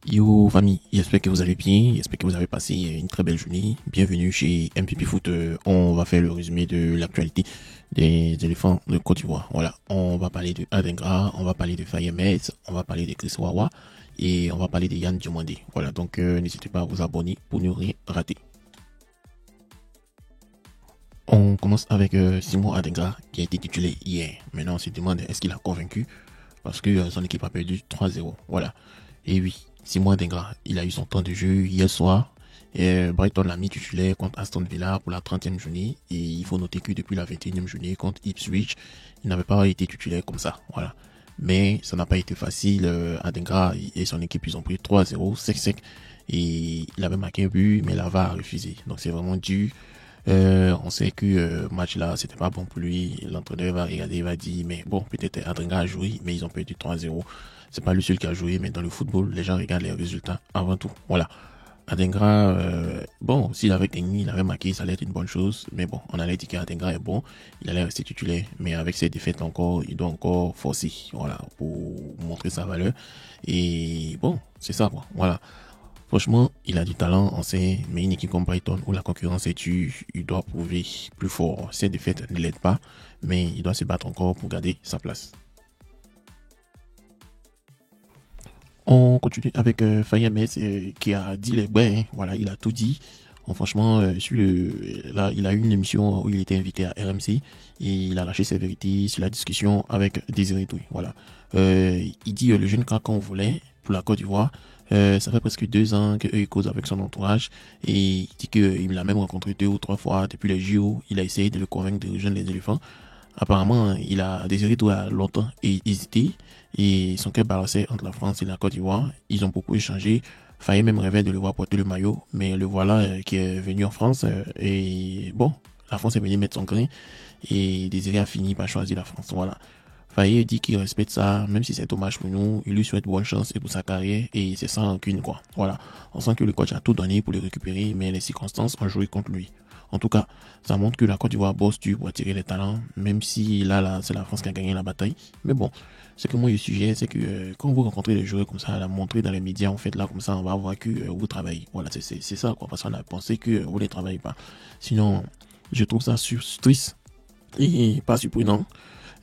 Yo famille, j'espère que vous allez bien, j'espère que vous avez passé une très belle journée. Bienvenue chez MPP Foot. On va faire le résumé de l'actualité des éléphants de Côte d'Ivoire. Voilà, on va parler de Adengra, on va parler de Fayemet, on va parler de Chris Wawa et on va parler de Yann Diomandé. Voilà, donc n'hésitez pas à vous abonner pour ne rien rater. On commence avec Simon Adengra qui a été titulaire hier. Maintenant on se demande est-ce qu'il a convaincu parce que son équipe a perdu 3-0. Voilà. Et oui, Simon Adengra, il a eu son temps de jeu hier soir. Et Brighton l'a mis titulaire contre Aston Villa pour la 30e journée. Et il faut noter que depuis la 21e journée contre Ipswich, il n'avait pas été titulaire comme ça. Voilà. Mais ça n'a pas été facile. Adengra et son équipe, ils ont pris 3-0, sec. Et il avait marqué un but, mais la VAR a refusé. Donc c'est vraiment dur. On sait que match là c'était pas bon pour lui. L'entraîneur va regarder, il va dire mais bon peut-être Adenga a joué mais ils ont perdu 3-0. C'est pas lui seul qui a joué, mais dans le football les gens regardent les résultats avant tout. Voilà. Adenga, bon, s'il avait gagné, il avait marqué, ça allait être une bonne chose. Mais bon, on allait dire qu'Adenga est bon, il allait rester titulaire. Mais avec ses défaites encore, il doit encore forcer, voilà, pour montrer sa valeur. Et bon, c'est ça, quoi. Voilà. Franchement, il a du talent, on sait, mais une équipe comme Brighton où la concurrence est tue, il doit prouver plus fort. Ses défaites ne l'aident pas, mais il doit se battre encore pour garder sa place. On continue avec Fayemet qui a dit les bains, voilà, il a tout dit. Bon, franchement, là, il a eu une émission où il était invité à RMC et il a lâché ses vérités sur la discussion avec Désiré Doué. Voilà. Il dit le jeune cas qu'on voulait pour la Côte d'Ivoire. Ça fait presque 2 ans qu'il cause avec son entourage et il dit qu'il l'a même rencontré 2 ou 3 fois depuis les JO. Il a essayé de le convaincre de rejoindre les éléphants. Apparemment, il a Désiré Doué a longtemps hésité et son cœur balançait entre la France et la Côte d'Ivoire. Ils ont beaucoup échangé. Faye même rêvait de le voir porter le maillot, mais le voilà qui est venu en France. Et bon, la France est venue mettre son grain et Désiré a fini par choisir la France. Voilà. Faye dit qu'il respecte ça, même si c'est dommage pour nous. Il lui souhaite bonne chance et pour sa carrière et c'est sans rancune, quoi. Voilà. On sent que le coach a tout donné pour le récupérer, mais les circonstances ont joué contre lui. En tout cas, ça montre que la Côte d'Ivoire bosse dur pour attirer les talents, même si là, c'est la France qui a gagné la bataille. Mais bon, ce que moi je suggère, c'est que quand vous rencontrez des joueurs comme ça, à la montrer dans les médias, en fait, là, comme ça, on va voir que vous travaillez. Voilà, c'est ça, quoi, parce qu'on a pensé que vous ne travaillez pas. Sinon, je trouve ça triste et pas surprenant.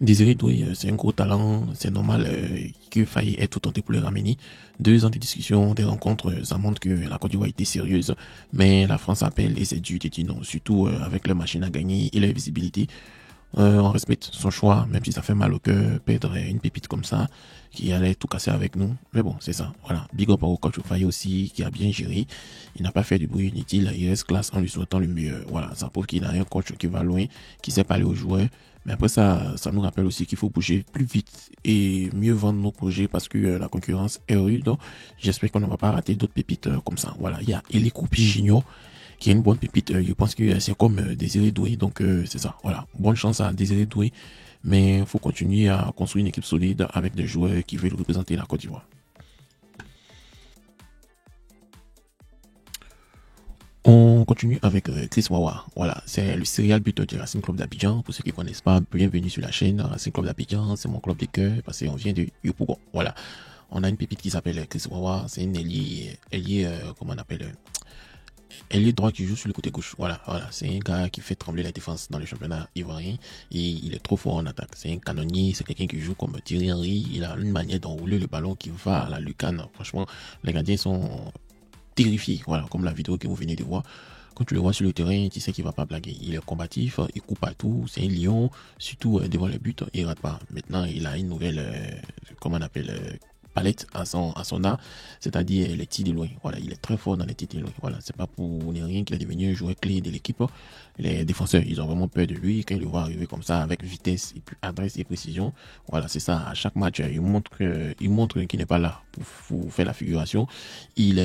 Désiré Doué, c'est un gros talent, c'est normal qu'il faille être tout tenté pour le ramener. 2 ans de discussion, des rencontres, ça montre que la Côte d'Ivoire était sérieuse, mais la France appelle et c'est dur de dire non, surtout avec la machine à gagner et la visibilité. On respecte son choix, même si ça fait mal au cœur, perdre une pépite comme ça, qui allait tout casser avec nous. Mais bon, c'est ça. Voilà. Big up au coach Faye aussi, qui a bien géré. Il n'a pas fait du bruit inutile. Il reste classe en lui souhaitant le mieux. Voilà. Ça prouve qu'il a un coach qui va loin, qui sait parler aux joueurs. Mais après ça nous rappelle aussi qu'il faut bouger plus vite et mieux vendre nos projets parce que la concurrence est rude. Donc, j'espère qu'on ne va pas rater d'autres pépites comme ça. Voilà. Il y a Eli Koupi Junior qui est une bonne pépite. Je pense que c'est comme Désiré Doué. Donc, c'est ça. Voilà. Bonne chance à Désiré Doué. Mais il faut continuer à construire une équipe solide avec des joueurs qui veulent représenter la Côte d'Ivoire. On continue avec Chris Wawa. Voilà, c'est le serial buteur du Racing Club d'Abidjan. Pour ceux qui ne connaissent pas, bienvenue sur la chaîne. Racing Club d'Abidjan, c'est mon club de cœur parce qu'on vient de Yopougon. Voilà. On a une pépite qui s'appelle Chris Wawa. C'est une ailier, comment on appelle ailier droit qui joue sur le côté gauche. Voilà. C'est un gars qui fait trembler la défense dans le championnat ivoirien et il est trop fort en attaque. C'est un canonnier, c'est quelqu'un qui joue comme Thierry Henry. Il a une manière d'enrouler le ballon qui va à la lucarne. Franchement, les gardiens sont terrifié, voilà, comme la vidéo que vous venez de voir. Quand tu le vois sur le terrain, tu sais qu'il va pas blaguer. Il est combatif, il coupe partout, c'est un lion, surtout devant le but, il rate pas. Maintenant, il a une nouvelle, comment on appelle, palette à son art, c'est-à-dire les tirs de loin. Voilà, il est très fort dans les tirs de loin. Voilà, c'est pas pour rien qu'il est devenu un joueur clé de l'équipe. Les défenseurs, ils ont vraiment peur de lui quand ils le voient arriver comme ça avec vitesse et adresse et précision. Voilà, c'est ça. À chaque match, il montre qu'il n'est pas là pour faire la figuration. Il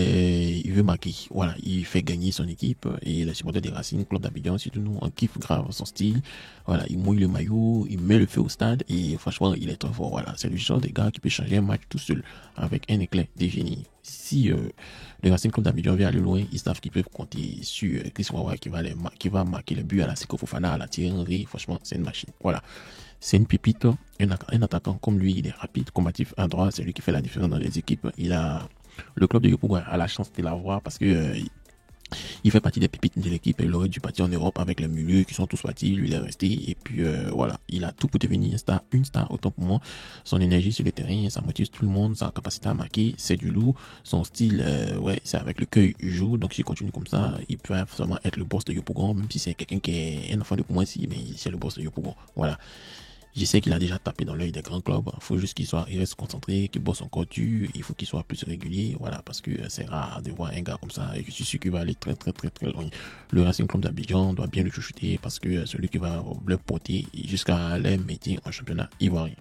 veut marquer. Voilà, il fait gagner son équipe et les supporters des Racing Club d'Abidjan, surtout nous, on kiffe grave son style. Voilà, il mouille le maillot, il met le feu au stade et franchement, il est très fort. Voilà, c'est le genre de gars qui peut changer un match tout seul avec un éclat de génie. Si le Racing Club d'Abidjan veut aller loin, ils savent qu'ils peuvent compter sur Chris Wawa qui va marquer le but à la Seko Fofana, à la Thierry Henry. Franchement, c'est une machine. Voilà. C'est une pépite, un attaquant comme lui, il est rapide, combatif à droite, c'est lui qui fait la différence dans les équipes. Il a Le club de Yopougon a la chance de l'avoir parce que il fait partie des pépites de l'équipe et il aurait dû partir en Europe avec les milieux qui sont tous partis. Lui, il est resté. Et puis, voilà, il a tout pour devenir une star, autant pour moi. Son énergie sur le terrain, ça motive tout le monde, sa capacité à marquer, c'est du lourd. Son style, ouais, c'est avec le cœur il joue. Donc, s'il continue comme ça, il peut forcément être le boss de Yopougon, même si c'est quelqu'un qui est un enfant de moi ici, mais c'est le boss de Yopougon. Voilà. Je sais qu'il a déjà tapé dans l'œil des grands clubs. Il faut juste il reste concentré, qu'il bosse encore dur. Il faut qu'il soit plus régulier. Voilà, parce que c'est rare de voir un gars comme ça et je suis sûr qu'il va aller très, très, très, très loin. Le Racing Club d'Abidjan doit bien le chouchouter parce que celui qui va le porter jusqu'à les métiers en championnat ivoirien.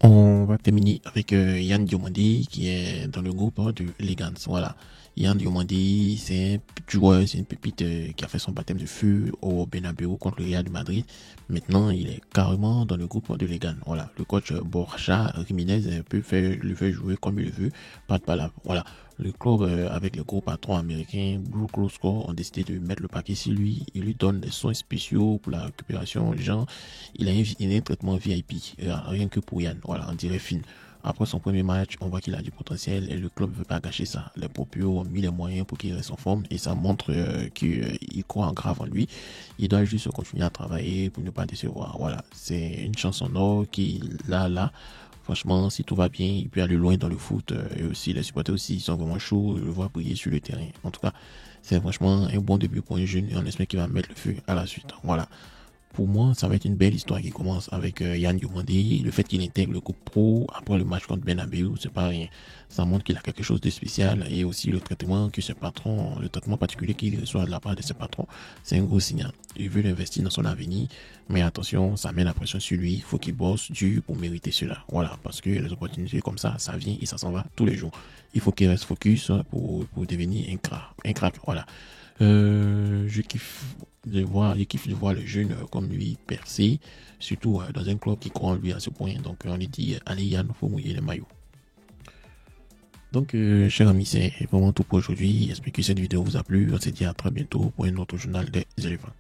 On va terminer avec Yann Diomandé qui est dans le groupe de Legans. Voilà. Yann Diomandé, c'est un joueur, c'est une pépite qui a fait son baptême de feu au Bernabéu contre le Real de Madrid. Maintenant, il est carrément dans le groupe de Legans. Voilà. Le coach Borja Jiménez le fait jouer comme il le veut. Pas de palabre. Voilà. Le club avec le groupe patron américain Blue Cross Score ont décidé de mettre le paquet sur lui. Ils lui donnent des soins spéciaux pour la récupération. Genre, il a un traitement VIP, rien que pour Yann. Voilà, on dirait film. Après son premier match, on voit qu'il a du potentiel et le club ne veut pas gâcher ça. Les proprios ont mis les moyens pour qu'il reste en forme et ça montre qu'il croit en grave en lui. Il doit juste continuer à travailler pour ne pas décevoir. Voilà, c'est une chance en or qu'il a là. Franchement, si tout va bien, il peut aller loin dans le foot et aussi les supporters aussi, ils sont vraiment chauds, je le vois briller sur le terrain. En tout cas, c'est franchement un bon début pour un jeune et on espère qu'il va mettre le feu à la suite. Voilà. Pour moi, ça va être une belle histoire qui commence avec Yann Diomandé. Le fait qu'il intègre le groupe pro après le match contre Bernabéu, c'est pas rien. Ça montre qu'il a quelque chose de spécial et aussi le traitement que ce patron, le traitement particulier qu'il reçoit de la part de ses patrons, c'est un gros signal. Il veut investir dans son avenir, mais attention, ça met la pression sur lui. Il faut qu'il bosse dur pour mériter cela. Voilà, parce que les opportunités comme ça vient et ça s'en va tous les jours. Il faut qu'il reste focus pour devenir un crack. Voilà. Je kiffe de voir le jeune comme lui percer, surtout dans un club qui croit en lui à ce point. Donc on lui dit, allez Yann, faut mouiller les maillots. Donc, chers amis, c'est vraiment tout pour aujourd'hui. J'espère que cette vidéo vous a plu. On se dit à très bientôt pour un autre journal des éléphants.